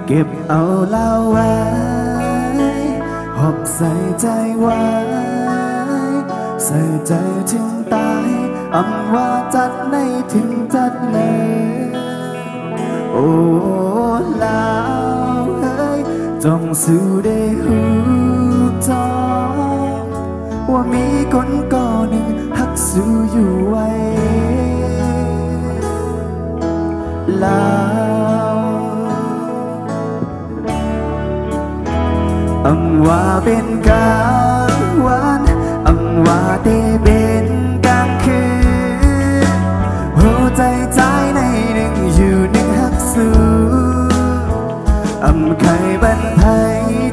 เก็บเอาเล่าไว้หอบใส่ใจไว้ใส่ใจถึงตายอำว่าจัดในถึงจัดเลยโอ้ลาวเฮ้ยจงสู่ได้หูจองว่ามีคนก่อหนึ่งหักสู่อยู่ไว้ลาวอำว่าเป็นกลางวันอำว่าได้เป็นกลางคืนหัวใจใจในหนึ่งอยู่หนึ่งหักสู่อำเคยบันไพ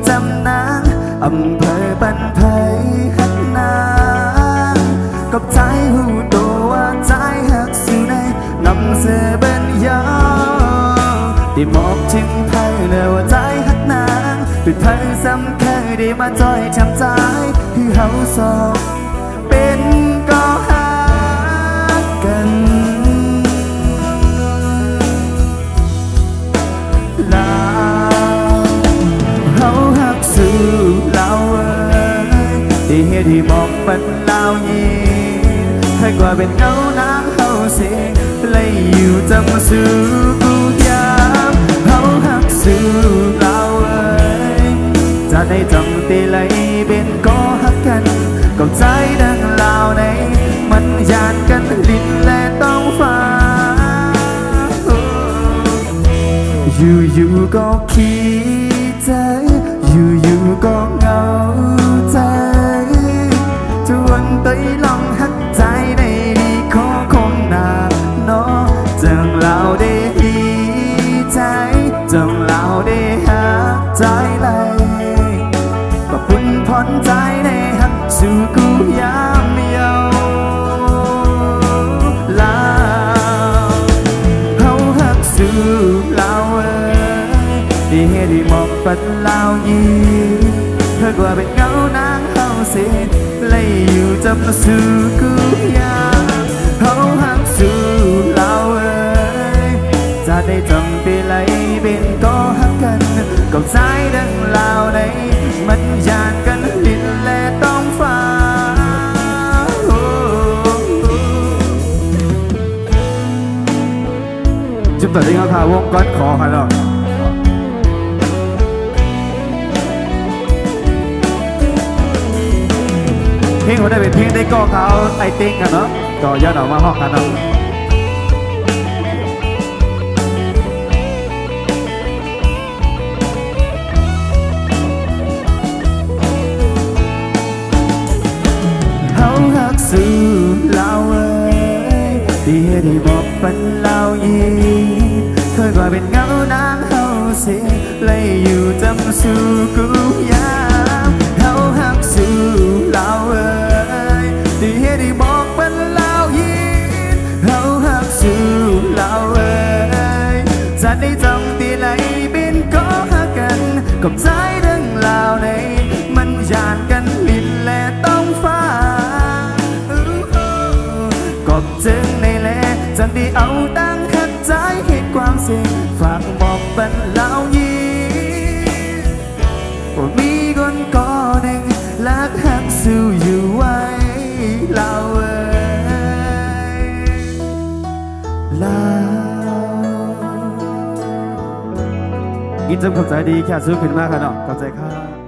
จำนางอำเภอบันไพหักนางกับใจหูตัวว่าใจหักสู่ในนำเสือเป็นยาวได้มองถึงไทยเลยว่าใจหักนางเป็นไทยสำคัญได้มาจอยช้ำใจคือเฮาสองเป็นก็หักกันลาวเฮาหักสู่ลาวที่เฮ็ดให้บอกเป็นลาวยีเคยกว่าเป็นเงานางเฮาเสียเลยอยู่จำสู่กูยามเฮาหักสู่ลาวจะได้จำตีไหลเป็นก็หักกันกับใจดังลาวในมันยานกันลิ้นและต้องฟ้าอยู่ก็คิดใจอยู่ก็เหงาใจจวนเตยลองหักใจในดีขอคงหนาเนาะจังลาวได้ดีใจจังลาวได้หักใจไหลก็พุ่นพ้นใจในหักสู่กูยามเยาลาวเฮาหักสู่ลาวที่เฮ็ดให้มองปัดลาวยีเธอกว่าเป็นเงานางเฮาเสียเลยอยู่จำสู่กูยามเฮาหักสู่ลาวจะได้จำไปไหลเป็นก็หักกันกับใจดังลาวในมันยานกันลิ้นและต้องฟ้าจุดตัดที่เขาพาวงก้อนคอค่ะเนาะเพลงเขาได้เป็นเพลงได้ก็เขาไอติ้งกันเนาะก็ย้อนออกมาห้องกันเนาะสู่ลาวที่เฮ็ดให้บอกเป็นลาวยีเคยว่าเป็นเงานางเฮาเสียเลยอยู่จำสู่กูยามเฮาหักสู่ลาวที่เฮ็ดให้บอกเป็นลาวยีเฮาหักสู่ลาวจะได้จำที่ไหนเป็นก็หักกันกับใจดังลาวในมันยานกันลิ้นและต้องฟ้าก็จึงในแลจังได้เอาตั้งหักใจเหตุความเสี่ยงฝากบอกเป็นลาวยีว่ามีคนก่อหนึ่งลักหักสู่อยู่ไว้ลาวลาวอีจำเข้าใจดีแค่ซื้อขึ้นมาค่ะเนาะเข้าใจค่ะ